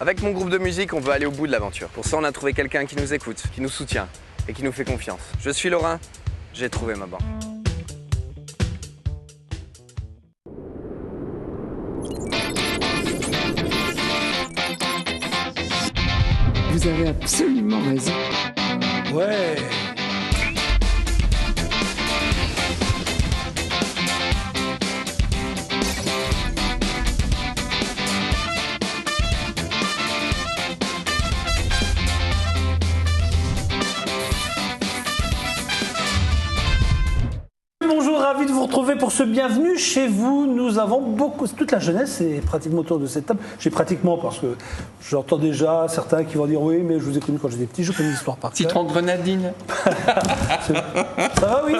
Avec mon groupe de musique, on veut aller au bout de l'aventure. Pour ça, on a trouvé quelqu'un qui nous écoute, qui nous soutient et qui nous fait confiance. Je suis Laurent, j'ai trouvé ma banque. Vous avez absolument raison. Ouais. Bonjour, ravi de vous retrouver pour ce bienvenue chez vous. Nous avons beaucoup, toute la jeunesse est pratiquement autour de cette table. J'ai pratiquement parce que j'entends déjà certains qui vont dire oui, mais je vous ai connu quand j'étais petit, je connais l'histoire par cœur. Citron grenadine. Ça va, oui.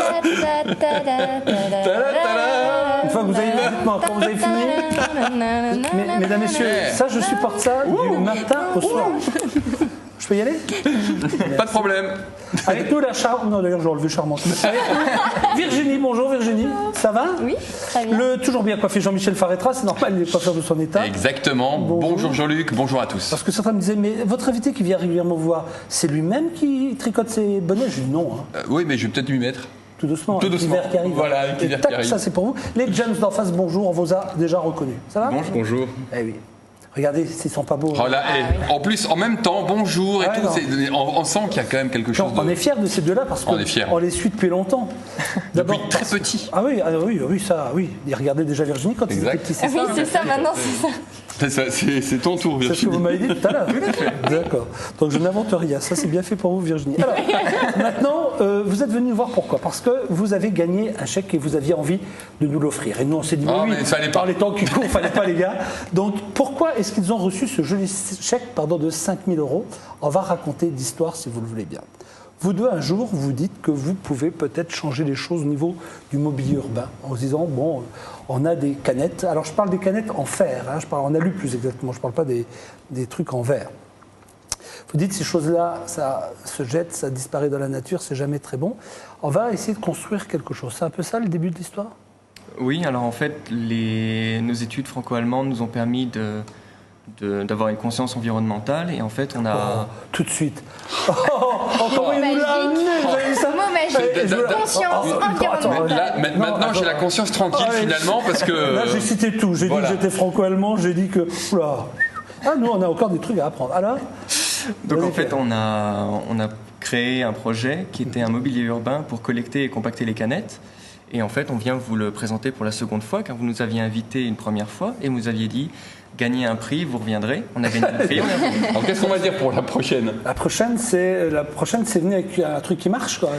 Une fois que vous avez, dites-moi, quand vous avez fini, mesdames, messieurs, ça je supporte ça du matin au soir. Je peux y aller? Pas de problème. Avec nous la charmante. Non, d'ailleurs, j'ai enlevé charmante. Virginie, bonjour Virginie. Ça va? Oui, très bien. Toujours bien coiffé Jean-Michel Faretra, c'est normal, il est coiffeur de son état. Exactement. Bonjour Jean-Luc, bonjour à tous. Parce que certains me disaient, mais votre invité qui vient régulièrement vous voir, c'est lui-même qui tricote ses bonnets? Je dis non. Hein. Oui, mais je vais peut-être m'y mettre. Tout doucement, Tout avec doucement. l'hiver qui arrive. Voilà, avec l'hiver Tac, qui arrive. ça c'est pour vous. Les James d'en face, bonjour, on vous a déjà reconnus. Ça va? Bonjour. Eh oui. Regardez, s'ils sont pas beaux. Oh là, en plus, en même temps, bonjour et Ouais, tout. non. On sent qu'il y a quand même quelque chose On est fiers de ces deux-là parce On est fiers. qu'on les suit depuis longtemps. Depuis très petit. Ah oui, ça, oui. Et regardez déjà Virginie quand il était Exact. petit. Ah oui, c'est ça, maintenant, c'est ça. C'est ton tour, C'est ce que Virginie. vous m'avez dit tout à l'heure. D'accord. Donc je n'invente rien. Ça, c'est bien fait pour vous, Virginie. Alors, maintenant, vous êtes venu nous voir pourquoi? Parce que vous avez gagné un chèque et vous aviez envie de nous l'offrir. Et nous, on s'est dit, Ah, oui, mais fallait pas. par les temps qui courent, fallait pas, les gars. Donc, pourquoi est-ce qu'ils ont reçu ce joli chèque de 5 000 €? On va raconter d'histoire, si vous le voulez bien. Vous deux, un jour, vous dites que vous pouvez peut-être changer les choses au niveau du mobilier urbain, en se disant, bon, on a des canettes. Alors, je parle des canettes en fer, hein, je parle en alu plus exactement, je ne parle pas des trucs en verre. Vous dites, ces choses-là, ça se jette, ça disparaît dans la nature, c'est jamais très bon. On va essayer de construire quelque chose. C'est un peu ça, le début de l'histoire? Oui, alors en fait, nos études franco-allemandes nous ont permis d'avoir une conscience environnementale et en fait on a... Tout de suite. Encore une Magique. vous avez vu ça? Mot magique. Conscience environnementale. Maintenant, j'ai la conscience tranquille finalement parce que. Là, j'ai cité tout. J'ai dit que j'étais franco-allemand, j'ai dit que... Oula. Ah, nous, on a encore des trucs à apprendre. Alors? Donc en fait, on a créé un projet qui était un mobilier urbain pour collecter et compacter les canettes. Et en fait, on vient vous le présenter pour la seconde fois, car vous nous aviez invité une première fois et vous nous aviez dit gagnez un prix, vous reviendrez. On a gagné un prix. Alors qu'est-ce qu'on va dire pour la prochaine? La prochaine, c'est venir avec un truc qui marche, quoi.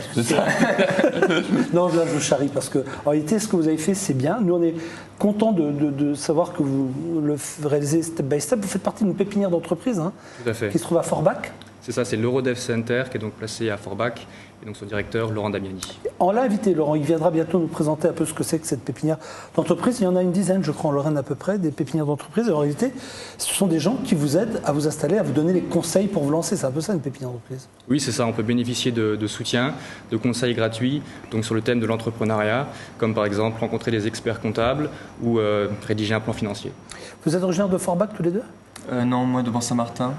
Non, là, je vous charrie parce que, en réalité, ce que vous avez fait, c'est bien. Nous, on est contents de savoir que vous le réalisez step by step. Vous faites partie d'une pépinière d'entreprise, hein, Tout à fait. qui se trouve à Forbach. C'est ça, c'est l'Eurodev Center qui est donc placé à Forbach et donc son directeur Laurent Damiani. On l'a invité, Laurent. Il viendra bientôt nous présenter un peu ce que c'est que cette pépinière d'entreprise. Il y en a une dizaine, je crois, en Lorraine à peu près, des pépinières d'entreprise. En réalité, ce sont des gens qui vous aident à vous installer, à vous donner les conseils pour vous lancer. C'est un peu ça, une pépinière d'entreprise. Oui, c'est ça, on peut bénéficier de soutien, de conseils gratuits donc sur le thème de l'entrepreneuriat, comme par exemple rencontrer des experts comptables ou rédiger un plan financier. Vous êtes originaire de Forbach tous les deux? Non, moi de Saint-Martin.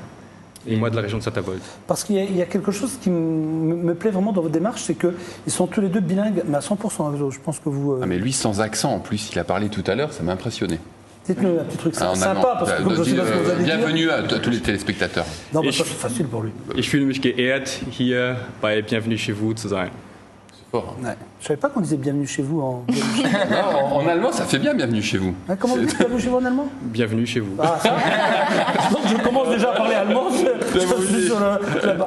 Et moi de la région de Saint-Avold. Parce qu'il y a quelque chose qui me plaît vraiment dans votre démarche, c'est qu'ils sont tous les deux bilingues, mais à 100%. Je pense que vous... Ah, mais lui sans accent en plus, il a parlé tout à l'heure, ça m'a impressionné. Dites-nous un petit truc En sympa, allemand. parce que comme je sais pas ce que vous allez dire... Bienvenue à tous les téléspectateurs. Non, mais ça c'est facile pour lui. Ich fühle mich geehrt, hier bei Bienvenue chez vous zu sein. Fort. Ouais. Je savais pas qu'on disait bienvenue chez vous en... Non, en allemand, ça fait bien bienvenue chez vous. Hein, comment vous dites bienvenue chez vous en allemand? Bienvenue chez vous. Ah, donc je commence déjà à parler allemand.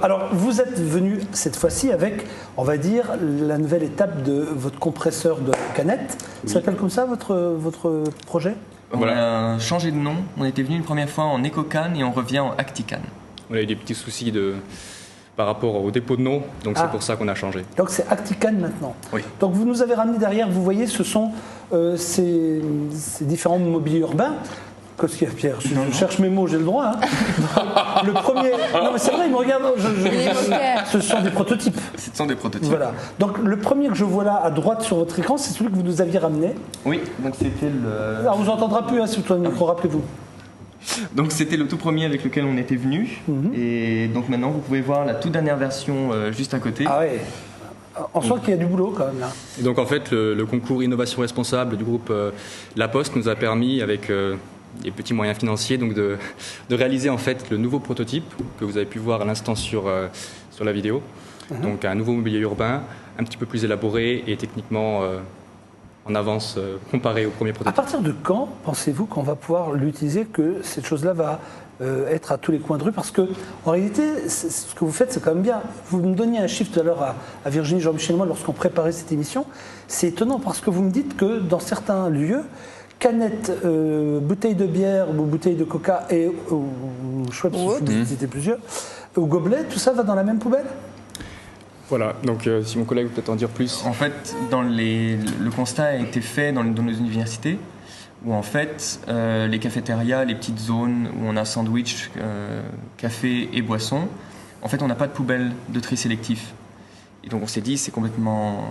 Alors, vous êtes venu cette fois-ci avec, on va dire, la nouvelle étape de votre compresseur de canette. Ça s'appelle comme ça, votre projet? On a changé de nom. On était venu une première fois en EcoCan et on revient en Actican. On a eu des petits soucis par rapport au dépôt de nom, donc c'est pour ça qu'on a changé. Donc c'est Actican maintenant. Oui. Donc vous nous avez ramené derrière, vous voyez, ce sont ces différents mobiliers urbains. Qu'est-ce qu'il y a, Pierre? Je cherche mes mots, j'ai le droit. Hein. Le premier. Non, mais c'est vrai, il me regarde. Ce sont des prototypes. Ce sont des prototypes. Voilà. Donc le premier que je vois là à droite sur votre écran, c'est celui que vous nous aviez ramené. Oui, donc c'était le. Alors on vous entendra plus hein, si vous avez le micro, rappelez-vous. Donc c'était le tout premier avec lequel on était venu. Et donc maintenant, vous pouvez voir la toute dernière version juste à côté. Ah ouais. On sent qu'il y a du boulot quand même là. Et donc en fait, le concours Innovation Responsable du groupe La Poste nous a permis, avec des petits moyens financiers, donc de réaliser en fait le nouveau prototype que vous avez pu voir à l'instant sur la vidéo. Donc un nouveau mobilier urbain, un petit peu plus élaboré et techniquement en avance comparé au premier À prototype. partir de quand pensez-vous qu'on va pouvoir l'utiliser, que cette chose-là va être à tous les coins de rue? Parce que en réalité, ce que vous faites, c'est quand même bien. Vous me donniez un chiffre tout à l'heure à Virginie, Jean-Michel et moi lorsqu'on préparait cette émission. C'est étonnant parce que vous me dites que dans certains lieux, canettes, bouteilles de bière ou bouteilles de coca et ou Schweppes, c'était plusieurs, ou gobelets, tout ça va dans la même poubelle? Voilà, donc si mon collègue peut peut-être en dire plus. En fait, le constat a été fait dans nos universités, où en fait, les cafétérias, les petites zones où on a sandwich, café et boissons, en fait, on n'a pas de poubelle de tri sélectif. Et donc on s'est dit, c'est complètement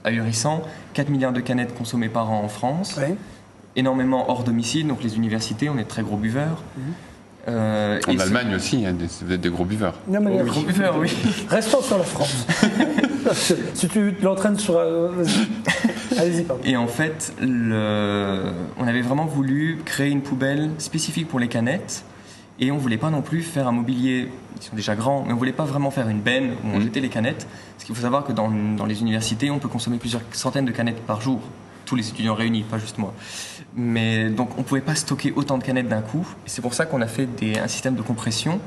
ahurissant. 4 milliards de canettes consommées par an en France, énormément hors domicile, donc les universités, on est de très gros buveurs. En Allemagne aussi, vous êtes des gros buveurs. Non, mais Gros buveurs, oui. restons sur la France. Si tu l'entraînes sur... vas-y. Allez-y, pardon. Et en fait, on avait vraiment voulu créer une poubelle spécifique pour les canettes. Et on ne voulait pas non plus faire un mobilier, ils sont déjà grands, mais on ne voulait pas vraiment faire une benne où on jetait les canettes. Parce qu'il faut savoir que dans les universités, on peut consommer plusieurs centaines de canettes par jour. Tous les étudiants réunis, pas juste moi. Mais donc on ne pouvait pas stocker autant de canettes d'un coup. Et c'est pour ça qu'on a fait un système de compression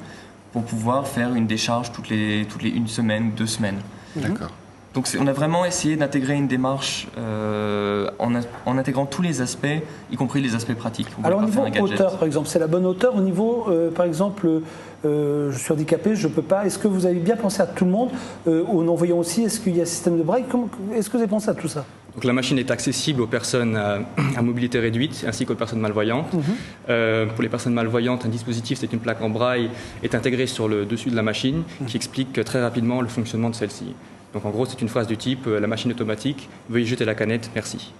pour pouvoir faire une décharge toutes les 1 semaine, 2 semaines. D'accord. Donc on a vraiment essayé d'intégrer une démarche en intégrant tous les aspects, y compris les aspects pratiques. Alors au niveau hauteur, par exemple, c'est la bonne hauteur. Au niveau, par exemple, je suis handicapé, je ne peux pas. Est-ce que vous avez bien pensé à tout le monde, aux non-voyants aussi? Est-ce qu'il y a un système de braille? Est-ce que vous avez pensé à tout ça? Donc la machine est accessible aux personnes à mobilité réduite ainsi qu'aux personnes malvoyantes. Pour les personnes malvoyantes, un dispositif, c'est une plaque en braille, est intégré sur le dessus de la machine qui explique très rapidement le fonctionnement de celle-ci. Donc en gros, c'est une phrase du type la machine automatique, veuillez jeter la canette, merci.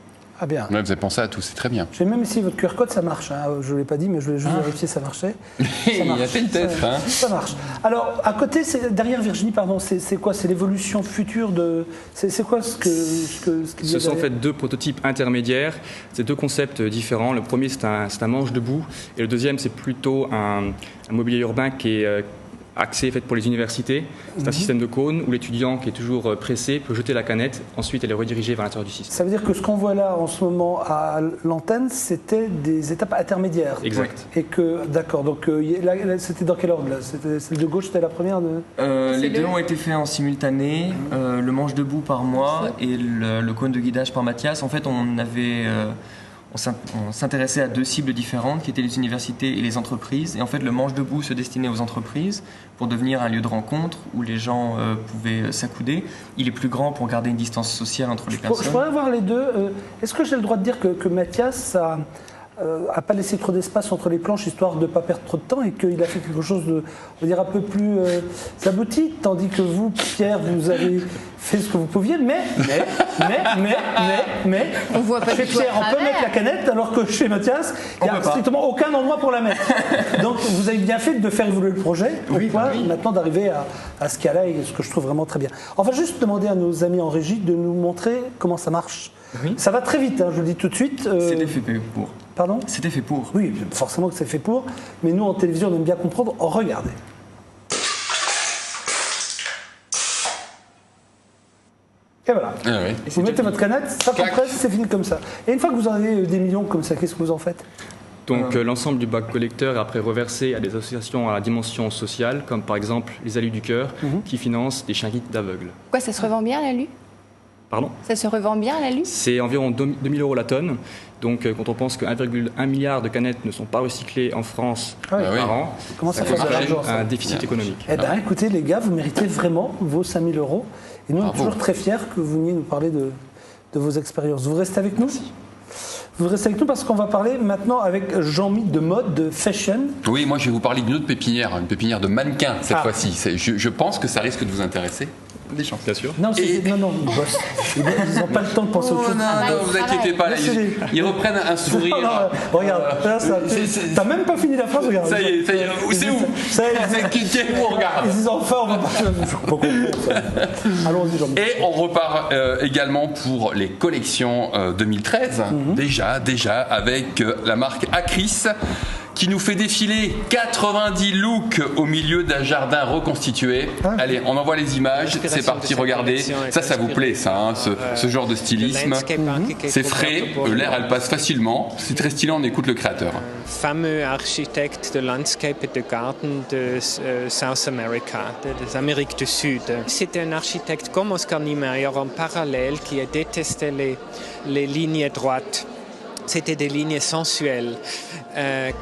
Ah bien. Ouais, vous avez pensé à tout, c'est très bien. Je vais même essayer votre QR code, ça marche. Hein. Je ne l'ai pas dit, mais je voulais juste vérifier si ça marchait. Ça marche. Il a fait le test. Ça marche. Alors, à côté, derrière Virginie, pardon, c'est quoi? C'est l'évolution future de... C'est quoi ce qu'il y a Ce sont en derrière? fait 2 prototypes intermédiaires. C'est 2 concepts différents. Le premier, c'est un manche debout. Et le deuxième, c'est plutôt un mobilier urbain qui est axé fait pour les universités. C'est un système de cône où l'étudiant qui est toujours pressé peut jeter la canette, ensuite elle est redirigée vers l'intérieur du système. Ça veut dire que ce qu'on voit là en ce moment à l'antenne, c'était des étapes intermédiaires. Exact. Et que, d'accord, donc là, c'était dans quel ordre là? Celle de gauche, c'était la première Les deux ont été faits en simultané, le manche debout par moi et le cône de guidage par Mathias. En fait, on s'intéressait à 2 cibles différentes qui étaient les universités et les entreprises. Et en fait, le manche debout se destinait aux entreprises pour devenir un lieu de rencontre où les gens pouvaient s'accouder. Il est plus grand pour garder une distance sociale entre les personnes. Je pourrais avoir les deux. Est-ce que j'ai le droit de dire que Mathias a pas laissé trop d'espace entre les planches histoire de ne pas perdre trop de temps et qu'il a fait quelque chose de, on va dire, un peu plus abouti, tandis que vous, Pierre, vous avez fait ce que vous pouviez, mais On voit pas chez du tout à Pierre, on peut travers. mettre la canette, alors que chez Mathias, il n'y a strictement aucun endroit pour la mettre. Donc vous avez bien fait de faire évoluer le projet, pour maintenant d'arriver à ce cas-là, et ce que je trouve vraiment très bien. On va juste demander à nos amis en régie de nous montrer comment ça marche. Oui. Ça va très vite, hein, je vous le dis tout de suite. C'était fait pour. Pardon? C'était fait pour. Oui, forcément que c'est fait pour, mais nous en télévision on aime bien comprendre. Regardez. Et voilà. Ah oui. Vous mettez votre canette, ça Clac. compresse, c'est fini comme ça. Et une fois que vous en avez des millions comme ça, qu'est-ce que vous en faites? Donc l'ensemble du bac collecteur est après reversé à des associations à la dimension sociale, comme par exemple les Alus du Cœur, qui financent des chiens guides d'aveugles. Quoi, ça se revend bien l'alu? Pardon? Ça se revend bien l'alu? C'est environ 2000 € la tonne. Donc quand on pense que 1,1 milliard de canettes ne sont pas recyclées en France Ah oui. par an, Comment ça ça fait cause de l'argent, ça? un déficit économique. Eh bien, écoutez, les gars, vous méritez vraiment vos 5000 €. Et nous, on est toujours très fiers que vous veniez nous parler de vos expériences. Vous restez avec nous? Vous restez avec nous parce qu'on va parler maintenant avec Jean-Mi de mode, de fashion. Oui, moi je vais vous parler d'une autre pépinière, une pépinière de mannequins cette Ah. fois-ci. Je pense que ça risque de vous intéresser. des chances. Bien sûr. Non, non, ils bossent. Ils n'ont pas le temps de penser Oh, autre chose. non, vous inquiétez pas, là, ils reprennent un sourire. Non, regarde, là, t'as même pas fini la phrase, regarde. Ça y est, c'est où? Ça y est, C'est qui est où on regarde? ils disent enfin, on va partir. Je peux pas comprendre ça. Allons-y, Jean-Michel. Et on repart également pour les collections 2013, déjà avec la marque Acris, qui nous fait défiler 90 looks au milieu d'un jardin reconstitué. Allez, on envoie les images, c'est parti, regardez. Ça vous plaît, ça, hein, ce genre de stylisme. C'est frais, l'air, elle passe facilement. C'est très stylé, on écoute le créateur. Fameux architecte de landscape et de garden de South America, des Amériques du Sud. C'était un architecte comme Oscar Niemeyer en parallèle qui a détesté les lignes droites. C'était des lignes sensuelles,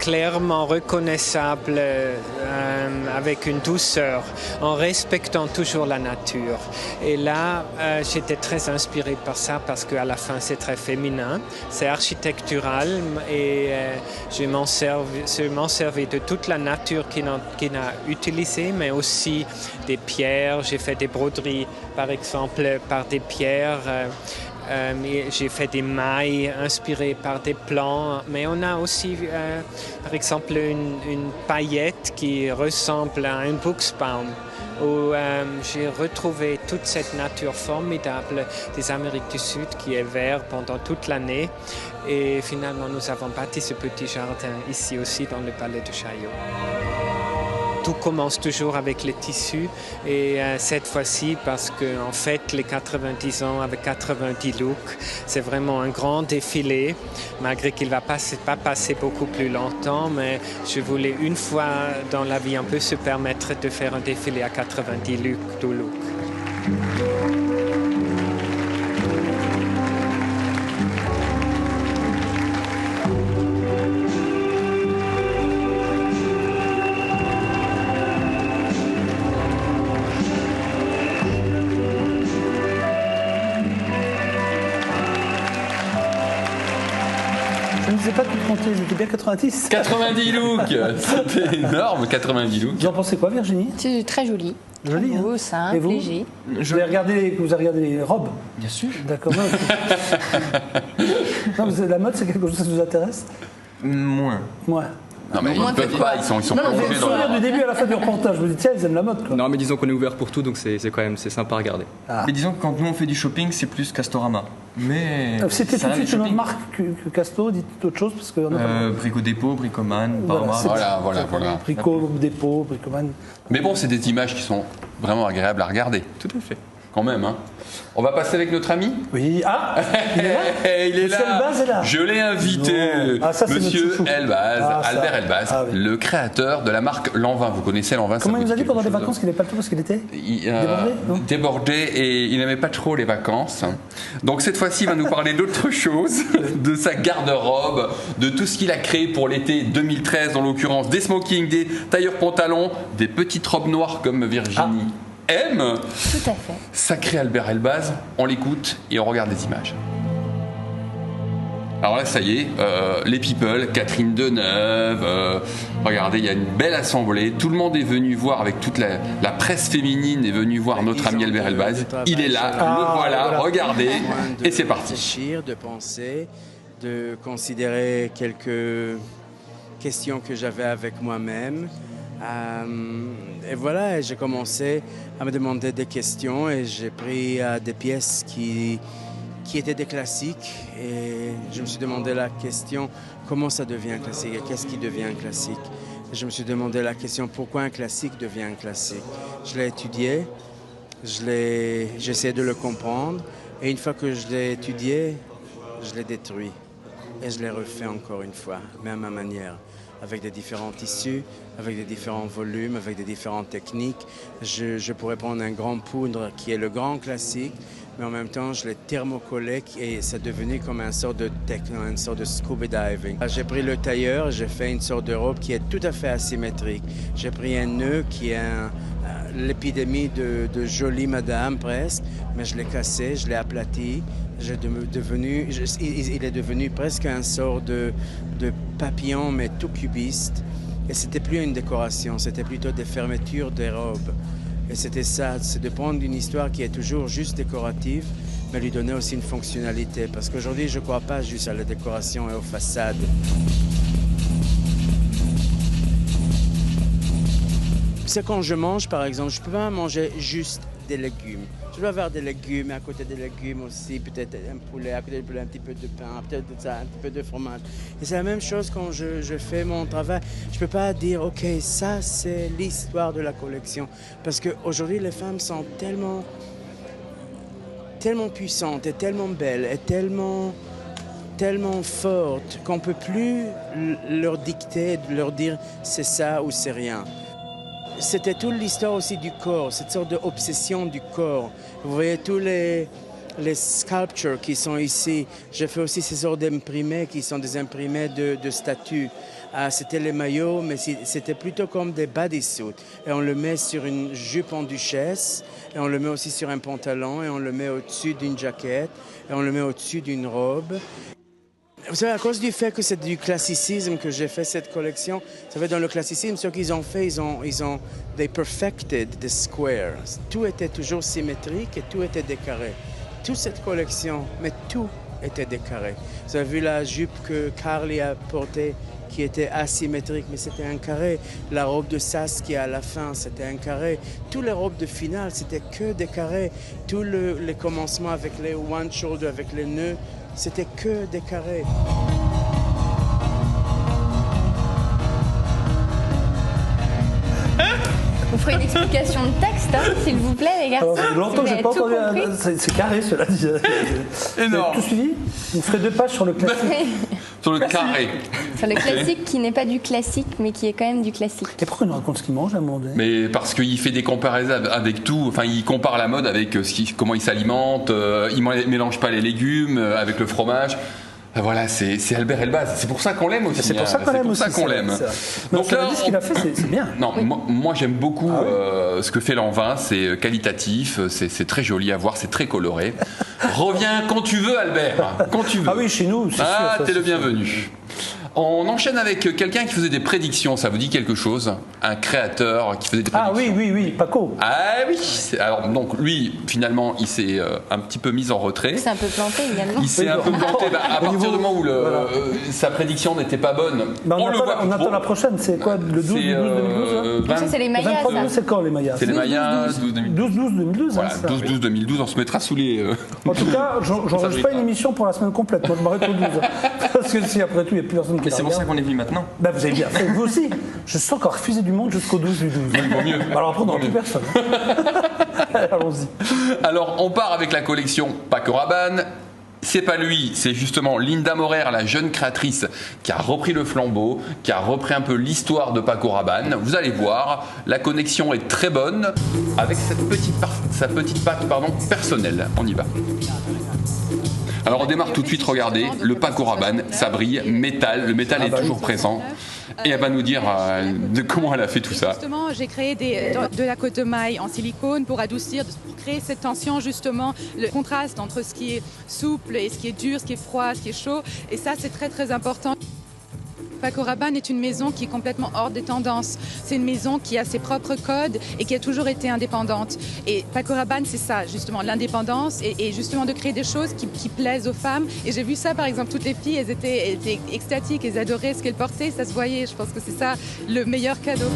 clairement reconnaissables, avec une douceur, en respectant toujours la nature. Et là, j'étais très inspirée par ça parce qu'à la fin, c'est très féminin, c'est architectural et je m'en servais de toute la nature qu'il a utilisée, mais aussi des pierres. J'ai fait des broderies, par exemple, par des pierres. J'ai fait des mailles inspirées par des plants, mais on a aussi, par exemple, une paillette qui ressemble à un buxbaum, où j'ai retrouvé toute cette nature formidable des Amériques du Sud qui est vert pendant toute l'année. Et finalement, nous avons bâti ce petit jardin ici aussi dans le palais de Chaillot. Tout commence toujours avec les tissus et cette fois-ci parce que en fait les 90 ans avec 90 looks, c'est vraiment un grand défilé malgré qu'il va pas passer beaucoup plus longtemps, mais je voulais une fois dans la vie un peu se permettre de faire un défilé à 90 looks. Je ne sais pas tout compter, j'étais bien 90. 90 looks, c'était énorme, 90 looks. Vous en pensez quoi, Virginie? C'est très joli. Joli, Beau, hein. Et simple, vous léger. Vous avez regardé les robes? Bien sûr. D'accord. Non, la mode, c'est quelque chose qui vous intéresse? Moins. Moi. Non mais ils ne peuvent pas, ils sont Non, mais plongés le dans sourire du début à la fin du reportage. Je me dis, tiens, ils aiment la mode, quoi. Non, mais disons qu'on est ouvert pour tout, donc c'est sympa à regarder. Mais disons que quand nous on fait du shopping, c'est plus Castorama. Mais C'était tout ça de reste suite une autre shopping. marque que Casto, dites autre chose, parce que... Brico Dépôt, Bricoman, Voilà, Parma. Voilà. Brico, Dépôt, Bricoman. Mais bon, c'est des images qui sont vraiment agréables à regarder. Tout à fait. Quand même, hein. On va passer avec notre ami. Oui, ah, il est là. Il est Monsieur là. Elbaz est là. Je l'ai invité. Non. Ah, ça, c'est Monsieur notre chouchou. Elbaz, Ah, ça. Albert Elbaz, Ah, oui. le créateur de la marque Lanvin. Vous connaissez Lanvin? Comment ça il nous a vous dit pendant les quelque chose vacances qu'il n'avait pas le temps parce qu'il était débordé, non débordé et il n'aimait pas trop les vacances. Donc cette fois-ci, il va nous parler d'autre chose, de sa garde-robe, de tout ce qu'il a créé pour l'été 2013, en l'occurrence des smokings, des tailleurs pantalons, des petites robes noires comme Virginie aime. Tout à fait. Sacré Albert Elbaz, on l'écoute et on regarde les images. Alors là, ça y est, les people, Catherine Deneuve, regardez, il y a une belle assemblée. Tout le monde est venu voir, avec toute la presse féminine est venue voir notre ami Albert Elbaz. Il est là, le voilà, regardez, et c'est parti. Réfléchir, de penser, de considérer quelques questions que j'avais avec moi-même. Et voilà, j'ai commencé à me demander des questions et j'ai pris des pièces qui étaient des classiques et je me suis demandé la question comment ça devient un classique et qu'est-ce qui devient un classique. Et je me suis demandé la question pourquoi un classique devient un classique. Je l'ai étudié, j'ai essayé de le comprendre et une fois que je l'ai étudié, je l'ai détruit et je l'ai refait encore une fois, mais à ma manière, avec des différents tissus, avec des différents volumes, avec des différentes techniques. Je pourrais prendre un grand poudre qui est le grand classique, mais en même temps, je l'ai thermocollé et c'est devenu comme une sorte de techno, une sorte de scuba diving. J'ai pris le tailleur, j'ai fait une sorte de robe qui est tout à fait asymétrique. J'ai pris un nœud qui est l'épidémie de jolie madame presque, mais je l'ai cassé, je l'ai aplati. Il est devenu presque un sort de papillon, mais tout cubiste. Et c'était plus une décoration, c'était plutôt des fermetures des robes. Et c'était ça, c'est de prendre une histoire qui est toujours juste décorative, mais lui donner aussi une fonctionnalité. Parce qu'aujourd'hui, je ne crois pas juste à la décoration et aux façades. C'est quand je mange, par exemple, je ne peux pas manger juste des légumes. Je dois avoir des légumes, à côté des légumes aussi, peut-être un poulet, à côté du poulet, un petit peu de pain, peut-être ça, un petit peu de fromage. Et c'est la même chose quand je fais mon travail. Je ne peux pas dire, OK, ça c'est l'histoire de la collection. Parce qu'aujourd'hui, les femmes sont tellement puissantes et tellement belles et tellement fortes qu'on ne peut plus leur dicter, leur dire c'est ça ou c'est rien. C'était toute l'histoire aussi du corps, cette sorte d'obsession du corps. Vous voyez tous les sculptures qui sont ici. J'ai fait aussi ces sortes d'imprimés qui sont des imprimés de statues. C'était les maillots, mais c'était plutôt comme des bodysuits. Et on le met sur une jupe en duchesse, et on le met aussi sur un pantalon, et on le met au-dessus d'une jaquette, et on le met au-dessus d'une robe. Vous savez, à cause du fait que c'est du classicisme que j'ai fait cette collection, ça fait dans le classicisme, ce qu'ils ont fait, they perfected the square. Tout était toujours symétrique et tout était décaré. Toute cette collection, mais tout était décaré. Vous avez vu la jupe que Carly a portée qui était asymétrique, mais c'était un carré. La robe de Saskia à la fin, c'était un carré. Toutes les robes de finale, c'était que des carrés. Tous les commencements avec les one shoulder, avec les nœuds, c'était que des carrés. Vous ferez une explication de texte, hein, s'il vous plaît, les garçons. Longtemps que j'ai pas entendu. C'est carré, cela dit. Énorme. Tout suivi. Vous ferez 2 pages sur le classique. Sur le carré. Sur le classique qui n'est pas du classique, mais qui est quand même du classique. Et pourquoi il nous raconte ce qu'il mange à un moment donné? Mais parce qu'il fait des comparaisons avec tout. Enfin, il compare la mode avec comment il s'alimente. Il mélange pas les légumes avec le fromage. Voilà, c'est Albert Elbaz. C'est pour ça qu'on l'aime aussi. C'est pour ça qu'on l'aime aussi. Donc là, ce qu'il a fait, c'est bien. Non, oui. moi j'aime beaucoup ce que fait Lanvin. C'est qualitatif, c'est très joli à voir, c'est très coloré. Reviens quand tu veux, Albert. Quand tu veux. Ah oui, chez nous, c'est sûr. Ah, t'es le bienvenu. On enchaîne avec quelqu'un qui faisait des prédictions, ça vous dit quelque chose? Un créateur qui faisait des prédictions. Ah oui, Paco. Ah oui. Alors donc lui, finalement, il s'est un petit peu mis en retrait. Il s'est un peu planté également. Il s'est un peu planté à partir du moment où sa prédiction n'était pas bonne. On attend la prochaine, c'est quoi? Le 12 2012 Ça c'est les Mayas. C'est quand les Mayas? C'est les Mayas, 12-12-2012. Voilà, 12-12-2012, on se mettra sous les... En tout cas, j'enregistre pas une émission pour la semaine complète. Moi, je m'arrête au 12. Parce que si après tout, il n'y a plus personne qui c'est pour ça qu'on est venu maintenant. Bah, vous avez bien fait, vous aussi. Je sens qu'on a refusé du monde jusqu'au 12 du 12. Il vaut mieux. Alors après, on n'aura plus personne. Allons-y. Alors, on part avec la collection Paco Rabanne. C'est pas lui, c'est justement Linda Morer, la jeune créatrice, qui a repris le flambeau, qui a repris un peu l'histoire de Paco Rabanne. Vous allez voir, la connexion est très bonne avec sa petite patte personnelle. On y va. Alors on démarre tout de suite, regardez, le Paco Rabanne, ça brille, métal, le métal est toujours présent. Et elle va nous dire de comment elle a fait tout ça. Justement, j'ai créé de la cotte de maille en silicone pour adoucir, pour créer cette tension justement, le contraste entre ce qui est souple et ce qui est dur, ce qui est froid, ce qui est chaud. Et ça, c'est très très important. Paco Rabanne est une maison qui est complètement hors des tendances. C'est une maison qui a ses propres codes et qui a toujours été indépendante. Et Paco Rabanne, c'est ça, justement, l'indépendance et justement de créer des choses qui plaisent aux femmes. Et j'ai vu ça, par exemple, toutes les filles, elles étaient extatiques, elles adoraient ce qu'elles portaient, ça se voyait. Je pense que c'est ça le meilleur cadeau.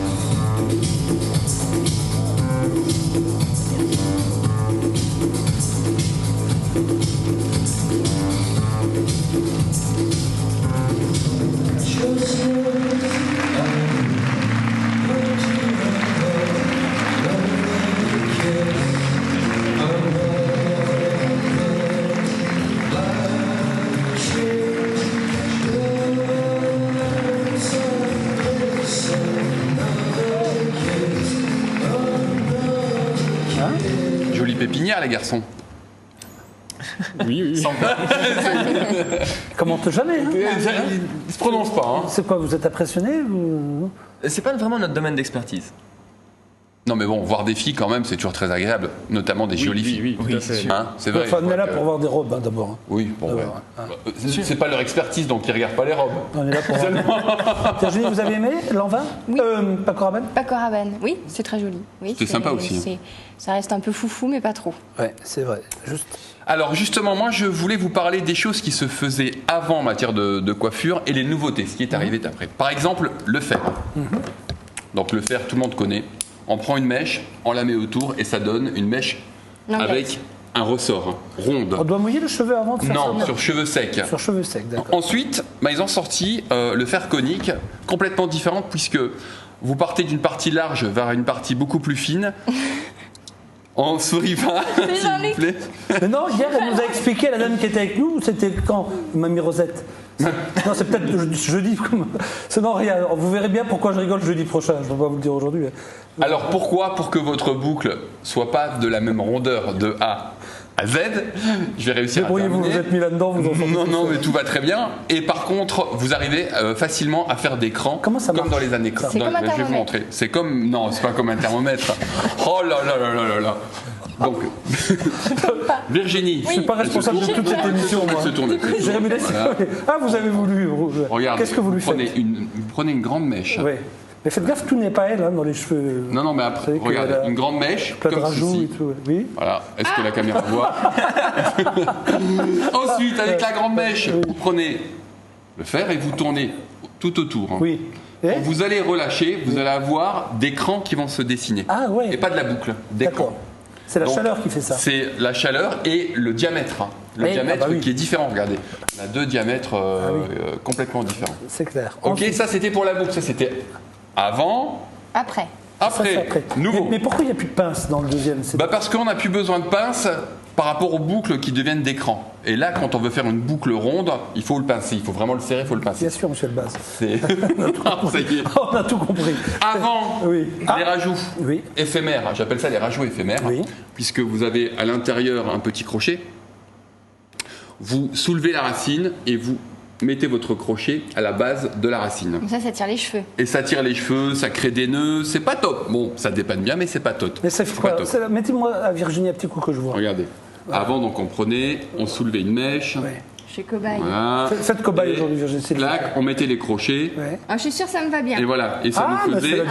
Jolie pépinière, les garçons. Oui. Comment te jamais hein? Il se prononce pas. Hein. C'est quoi, vous êtes impressionné ou... C'est pas vraiment notre domaine d'expertise. Non mais bon, voir des filles quand même, c'est toujours très agréable, notamment des jolies filles. Oui, tout à fait. Hein, c'est vrai. Enfin, on est là que- pour voir des robes, hein, d'abord. hein. Oui, bon, D'abord, ouais. hein. C'est pas leur expertise, donc ils regardent pas les robes. On est là pour voir. Virginie, vous avez aimé l'envin? Oui. Paco Rabanne? Paco Rabanne, oui, c'est très joli. Oui, C'était sympa aussi. Ça reste un peu foufou, mais pas trop. Ouais, c'est vrai. Juste. Alors justement, moi je voulais vous parler des choses qui se faisaient avant en matière de coiffure et les nouveautés, ce qui est arrivé après. Par exemple, le fer. Donc le fer, tout le monde connaît. On prend une mèche, on la met autour et ça donne une mèche Languette. avec un ressort, ronde. On doit mouiller le cheveu avant de faire ça? Non, sur cheveux secs. Sur cheveux secs, d'accord. Ensuite, ils ont sorti le fer conique, complètement différent puisque vous partez d'une partie large vers une partie beaucoup plus fine. On sourit pas, s'il vous plaît. Mais non, hier, elle nous a expliqué, la dame qui était avec nous, c'était quand, Mamie Rosette? Non, c'est peut-être jeudi. C'est non, rien. Vous verrez bien pourquoi je rigole jeudi prochain. Je ne vais pas vous le dire aujourd'hui. Alors pourquoi? Pour que votre boucle soit pas de la même rondeur de A à Z, je vais réussir à Débrouillez-vous, terminer. vous êtes mis là-dedans, vous en sortez Non, tout non, seul. mais tout va très bien. Et par contre, vous arrivez facilement à faire des crans. Comment ça marche, comme dans les années. C'est comme un je vais vous thermomètre. montrer. C'est comme. Non, c'est pas comme un thermomètre. Oh là là là là là là. Donc, Virginie. Je ne suis pas responsable de toute cette émission, moi. Se tourne. Jérémy Lessé. Voilà. Ah, vous avez voulu. Regardez. Qu'est-ce que vous lui faites? Vous prenez une grande mèche. Oui. Mais faites gaffe, tout n'est pas elle hein, dans les cheveux. Non, non, mais Vous après, savez que regardez, la- une grande mèche, Plein de comme rajouts ceci. et tout. Oui. Voilà, est-ce que la caméra voit? Ensuite, avec la grande mèche, vous prenez le fer et vous tournez tout autour. hein. Oui. Et Vous allez relâcher, vous allez avoir des crans qui vont se dessiner. Ah ouais. Et pas de la boucle, des D'accord. crans. C'est la Donc, chaleur qui fait ça. C'est la chaleur et le diamètre. hein. Le Oui, diamètre ah bah oui. qui est différent, regardez. On a deux diamètres complètement différents. C'est clair. Ok, Ensuite, ça c'était pour la boucle, ça c'était avant, Après. ça, c'est après, nouveau. Mais pourquoi il n'y a plus de pince dans le deuxième? C'est- Bah parce qu'on n'a plus besoin de pince par rapport aux boucles qui deviennent d'écran. Et là, quand on veut faire une boucle ronde, il faut le pincer. Il faut vraiment le serrer, il faut le pincer. Bien sûr, monsieur le Baz. C'est... Ah, ça y est. On a tout compris. Avant, Oui. Ah. les rajouts Oui. éphémères, j'appelle ça les rajouts éphémères, Oui. puisque vous avez à l'intérieur un petit crochet. Vous soulevez la racine et vous mettez votre crochet à la base de la racine. Comme ça tire les cheveux. Et ça tire les cheveux, ça crée des nœuds, c'est pas top. Bon, ça dépanne bien, mais c'est pas top. Mais ça fait C'est pas quoi? top. Mettez-moi à Virginie un petit coup que je vois. Regardez. Avant, donc, on prenait, on soulevait une mèche. Ouais. Chez Cobaye. Voilà. Faites cobaye Et aujourd'hui, Virginie. s'il vous plaît. clac, on mettait les crochets. Ouais. Ah, je suis sûre que ça me va bien. Et voilà. Et ça Ah, nous bah, faisait cela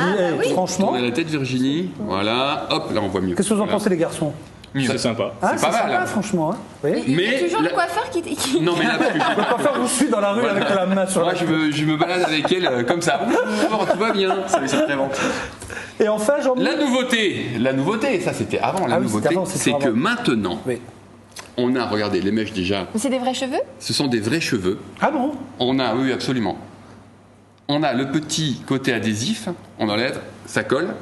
dit, franchement, tourner la tête, Virginie. Voilà. Hop, là, on voit mieux. qu'est-ce que vous en Voilà. pensez, les garçons? C'est sympa. Ah, C'est pas mal, sympa, hein. franchement. Hein. Oui. Il y a Mais toujours la- le coiffeur qui... Non, mais là-dessus. Le coiffeur vous suit dans la rue avec la main sur Moi, la je me balade avec elle comme ça. Bonjour, tout va bien. C'est préventif. Et enfin, jean La nouveauté, ça c'était avant. La Ah oui, c'était nouveauté, avant, c'était c'est que avant. maintenant, Oui. on a, regardez, les mèches déjà, Mais c'est des vrais cheveux? ce sont des vrais cheveux. Ah bon? On a, oui, absolument. On a le petit côté adhésif, on enlève, ça colle.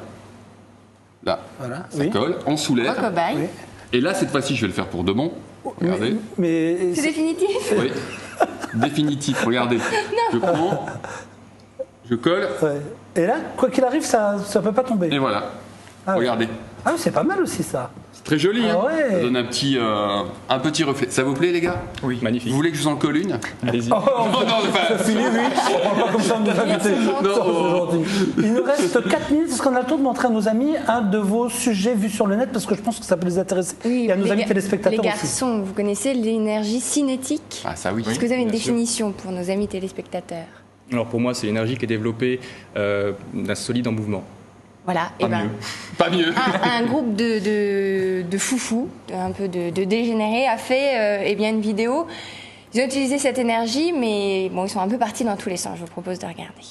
Là, Voilà. ça Oui. colle, on soulève. Oh, Cobaye. Oui. Et là, cette fois-ci, je vais le faire pour de bon. Regardez. Mais C'est définitif? Oui. Définitif, regardez. Je prends, je colle, ouais. Et là, quoi qu'il arrive, ça ne peut pas tomber. et voilà. Ah, Regardez. Ah oui, c'est pas mal aussi ça. C'est très joli, Ah hein. ouais. Ça donne un petit reflet. Ça vous plaît, les gars? Oui, magnifique. Vous voulez que je vous en colle une? Allez-y. Oh, Non, non, enfin, c'est fini, oui. On parle pas comme ça de nos invités. Non. Ça, c'est gentil. Il nous reste 4 minutes. Est-ce qu'on a le temps de montrer à nos amis un de vos sujets vus sur le net? Parce que je pense que ça peut les intéresser. Et à nos amis téléspectateurs les aussi. garçons, vous connaissez l'énergie cinétique? Ah, ça oui. Est-ce que vous avez une bien sûr. définition pour nos amis téléspectateurs? Alors pour moi, c'est l'énergie qui est développée d'un solide en mouvement. Voilà, Pas et ben mieux. Pas mieux. un groupe de foufous, un peu de dégénérés, a fait eh bien une vidéo. Ils ont utilisé cette énergie, mais bon, ils sont un peu partis dans tous les sens. Je vous propose de regarder.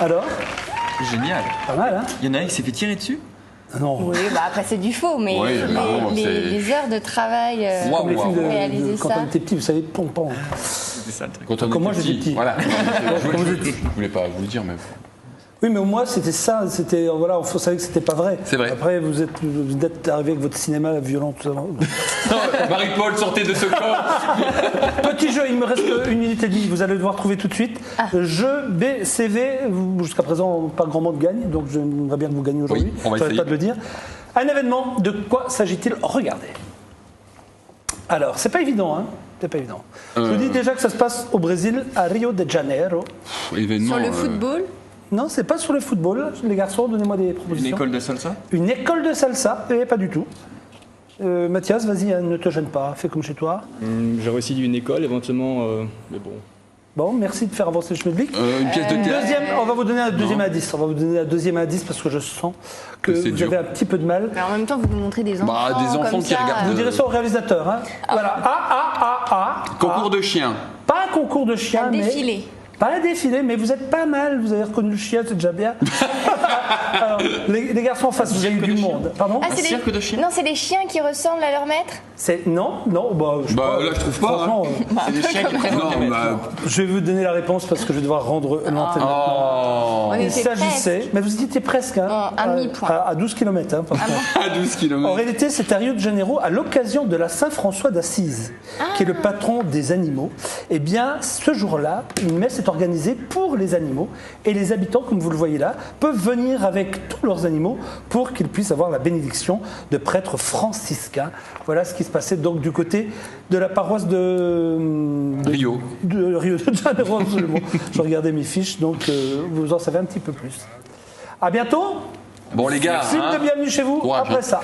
Alors, Génial. pas mal, hein? Il y en a un qui s'est fait tirer dessus? Non. Oui, bah après c'est du faux, mais Oui, non, c'est- les heures de travail Wow, Comme les films réaliser quand ça. on était petit, vous savez, pompon. C'est ça le truc. Quand on Comme moi, était j'étais petit. Voilà. Comme vous êtes- Je voulais pas vous le dire, mais. Oui, mais au moins, c'était ça. C'était, voilà, on savait que c'était pas vrai. C'est vrai. Après, vous êtes arrivé avec votre cinéma violent, tout ça. Marie-Paul, sortez de ce corps. Petit jeu, il me reste une minute et demie. Vous allez devoir trouver tout de suite. Jeu BCV. Jusqu'à présent, pas grand monde gagne, donc j'aimerais bien que vous gagnez aujourd'hui. Oui, on va J'arrête essayer. pas de le dire. Un événement, de quoi s'agit-il? Regardez. Alors, c'est pas évident, hein. C'est pas évident. Je vous dis déjà que ça se passe au Brésil, à Rio de Janeiro. Événement. Sur le football, Non, c'est pas sur le football. Les garçons, donnez-moi des Une propositions. école de salsa? Une école de salsa, pas du tout. Mathias, vas-y, hein, ne te gêne pas, fais comme chez toi. J'aurais aussi dit une école, éventuellement, mais bon. Bon, merci de faire avancer le Schmidblick. Une pièce de théâtre. Deuxième, on va vous donner un deuxième indice. On va vous donner un deuxième indice parce que je sens que Que c'est vous dur. avez un petit peu de mal. mais en même temps vous nous montrez des enfants. Bah, des enfants comme qui ça, regardent. Vous direz ça au réalisateur. Hein. Voilà. Concours de chiens. Pas un concours de chiens, Un mais... défilé. Pas un défilé, mais vous êtes pas mal. Vous avez reconnu le chien, c'est déjà bien. Alors, les garçons en face, vous avez eu du monde. Pardon? Ah, c'est cirque de chiens? Non, c'est des chiens qui ressemblent à leur maître. Non, bah, je sais pas. Là, je trouve pas. Franchement, C'est des chiens qui représentent des Non, maîtres. bah. je vais vous donner la réponse parce que je vais devoir rendre l'antenne maintenant. Oh. On Il était s'agissait, presque. mais vous étiez presque, hein, Oh, un demi-point. à 12 km. Hein, parce que- À 12 En km. réalité, c'est à Rio de Janeiro, à l'occasion de la Saint-François d'Assise, qui est le patron des animaux. Eh bien, ce jour-là, une messe est organisée pour les animaux, et les habitants, comme vous le voyez là, peuvent venir avec tous leurs animaux pour qu'ils puissent avoir la bénédiction de prêtres franciscains. Voilà ce qui se passait donc du côté de la paroisse de Rio. de Rio de Janeiro, absolument. Je regardais mes fiches, donc vous en savez un petit peu plus. À bientôt. Bon, les gars. Film hein. de bienvenue chez vous, Courage, après hein. ça.